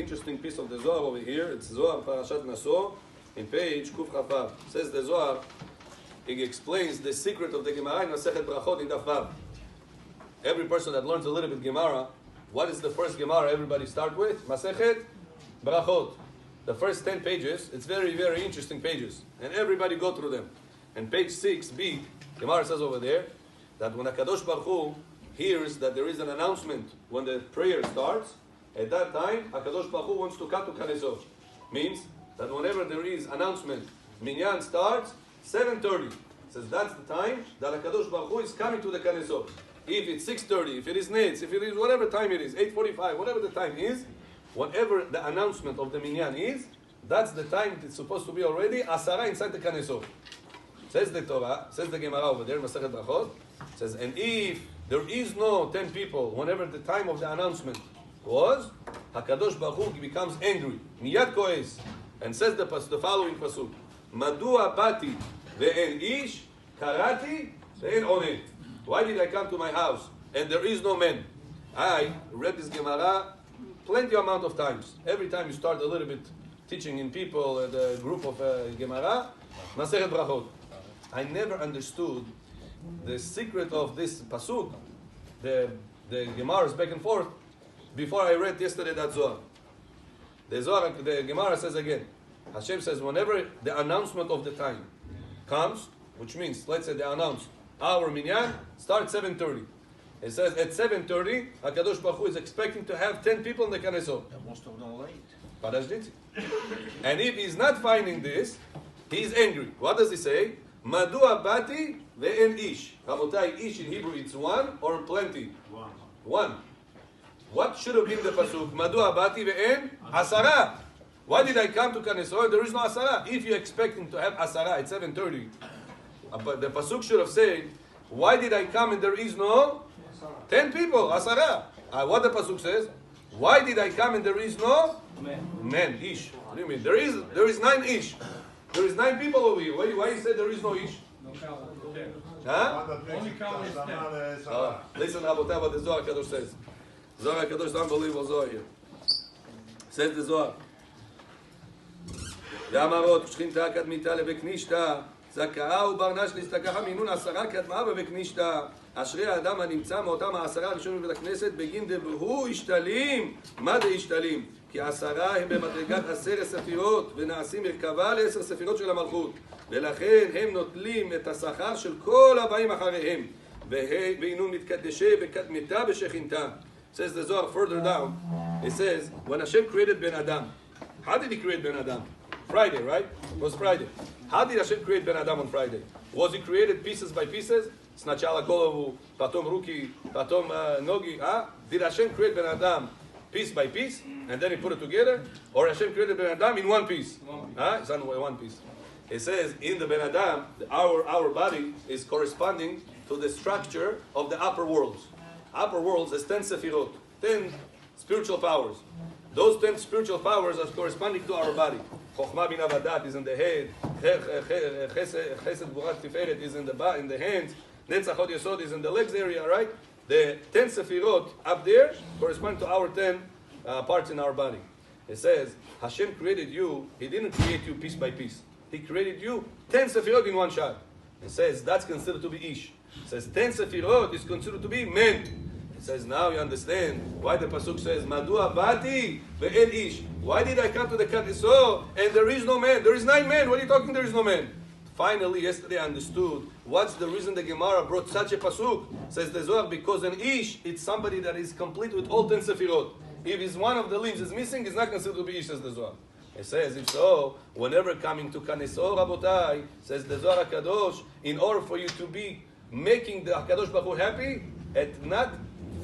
interesting piece of the Zohar over here. It's Zohar Parashat Naso, in page Kuf Chafav. Says the Zohar, he explains the secret of the Gemara in Masechet Brachot in Daf Vav. Every person that learns a little bit Gemara, what is the first Gemara everybody start with? Masechet Brachot. The first 10 pages, it's very, very interesting pages. And everybody go through them. And page 6b, Gemara says over there, that when HaKadosh Baruch Hu hears that there is an announcement when the prayer starts, at that time, HaKadosh Baruch Hu wants to cut to Kanesot. Means that whenever there is announcement, Minyan starts, 7:30. Says that's the time that HaKadosh Baruch Hu is coming to the Kanesot. If it's 6:30, if it is Netz, if it is whatever time it is, 8:45, whatever the time is, whatever the announcement of the Minyan is, that's the time it's supposed to be already, Asara inside the Kanesot. Says the Torah, says the Gemara over there, Masechet Brachot, says, and if there is no 10 people, whenever the time of the announcement was, HaKadosh Baruch Hu becomes angry, miyad koes, and says the following pasuk, Madua bati ve'en ish, karati ve'en oneh. Why did I come to my house and there is no man? I read this Gemara plenty amount of times. Every time you start a little bit teaching in people, the group of Gemara, Masechet Brachot. I never understood the secret of this pasuk, the Gemara's back and forth, before I read yesterday that Zohar. The Gemara says again, Hashem says, whenever the announcement of the time comes, which means, let's say they announce, our minyan starts 7:30. It says at 7:30, HaKadosh Baruch Hu is expecting to have 10 people in the Knesset. Most of them late. And if he's not finding this, he's angry. What does he say? Madua bati ve'en ish. Rabotai, ish in Hebrew it's one or plenty? One. What should have been the pasuk? Madua bati ve'en asara. Why did I come to Knesset? There is no asara. If you're expecting to have asara at 7:30, but the pasuk should have said, why did I come and there is no 10 people? Asara. What the pasuk says? Why did I come and there is no men? Ish. What do you mean? There is 9 ish. There is 9 people over here. Why you say there is no ish? Huh? Only count is 10. Listen, Rabotai, what the Zohar Kadosh says. Zohar Kadosh is unbelievable Zohar here. Says the Zohar. ואמרות, שכינתה קדמיתה לבקנישתה, זכאה וברנש להסתכחה מינון 10 קדמה בבקנישתה, אשרי האדם הנמצא מאותם 10 הראשונים בבית הכנסת, בגין דבהו השתלים, מה דה השתלים? כי 10 הם במדרגת 10 ספירות, ונעשים מרכבה ל10 ספירות של המלכות, ולכן הם נוטלים את השכר של כל הבאים אחריהם, והיינו מתקדשי בקדמתה בשכינתה. Says the Zohar further down, it says, when Hashem created Ben Adam, how did he create Ben Adam? Friday, right? It was Friday. How did Hashem create Ben Adam on Friday? Was he created pieces by pieces? Sначала голову, потом руки, потом ноги. Did Hashem create Ben Adam piece by piece and then he put it together? Or Hashem created Ben Adam in one piece? It's on one piece. It says in the Ben Adam, our body is corresponding to the structure of the upper worlds. Upper worlds is 10 sefirot, 10 spiritual powers. Those 10 spiritual powers are corresponding to our body. Chokhmah Bina Vadat is in the head. Chesed Burat Tiferet is in the hands. Netzachot Yesod is in the legs area, right? The 10 sefirot up there correspond to our 10 parts in our body. It says, Hashem created you, He didn't create you piece by piece. He created you 10 sefirot in one shot. It says, that's considered to be ish. It says, 10 sefirot is considered to be men. It says, now you understand why the pasuk says, Madua bati ve'en ish. Why did I come to the Knesset and there is no man? There is 9 men. What are you talking? There is no man. Finally, yesterday I understood what's the reason the Gemara brought such a pasuk. Says the Zohar, because an ish, it's somebody that is complete with all 10 sefirot. If is one of the limbs is missing, it's not considered to be ish, says the Zohar. It says, if so, whenever coming to Knesset, Rabotai, says the Zohar HaKadosh, in order for you to be making the HaKadosh Baruch Hu happy, at not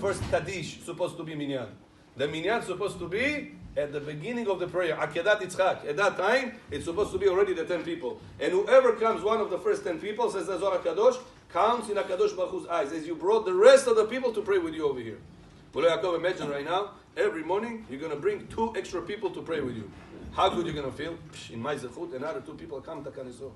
first Kaddish supposed to be Minyan. The Minyan supposed to be at the beginning of the prayer, Akedat Yitzchak. At that time, it's supposed to be already the 10 people. And whoever comes one of the first 10 people, says the Zohar HaKadosh, counts in HaKadosh Baruch Hu's eyes, as you brought the rest of the people to pray with you over here. Pule Yaakov, imagine right now, every morning, you're going to bring 2 extra people to pray with you. How good you're going to feel? In my zechut, another 2 people come to Knesset.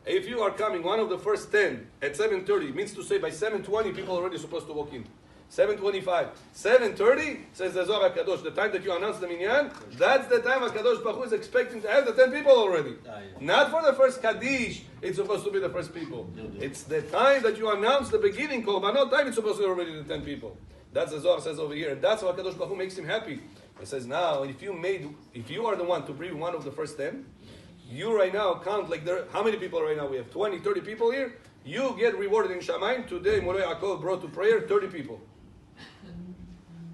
If you are coming, one of the first 10 at 7:30, means to say by 7:20, people are already supposed to walk in. 7:25. 7:30 says the Zohar HaKadosh, the time that you announce the minyan, that's the time HaKadosh Baruch Hu is expecting to have the 10 people already. Not for the first Kaddish, it's supposed to be the first people. It's the time that you announce the beginning, Korbanot time, it's supposed to be already the 10 people. That's the Zohar says over here. And that's what HaKadosh Baruch Hu makes him happy. He says, now, if you are the one to bring one of the first 10, you right now count like how many people right now? We have 20, 30 people here. You get rewarded in Shamayim. Today, Moreh Yaakov brought to prayer 30 people.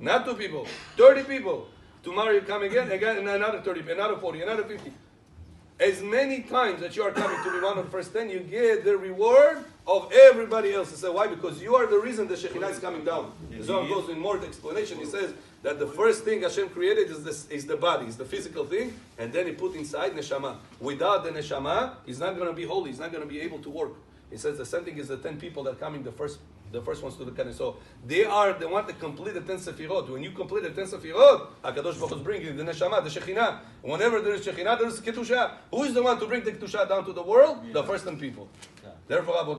Not 2 people, 30 people. Tomorrow you come again, and another 30, another 40, another 50. As many times that you are coming to be one of the first 10, you get the reward of everybody else. He said, why? Because you are the reason the Shekhinah is coming down. The Zohar goes in more explanation. He says that the first thing Hashem created is the body, is the physical thing, and then He put inside Neshama. Without the Neshama, He's not going to be holy. He's not going to be able to work. He says the same thing is the 10 people that are coming the first ones to the Knesset. So they want to complete the 10 Sefirot. When you complete the 10 Sefirot, HaKadosh Baruch Hu is bringing the Neshama, the Shekhinah. Whenever there is Shekhinah, there is Kedusha. Who is the one to bring the Kedusha down to the world? The first 10 people. Therefore,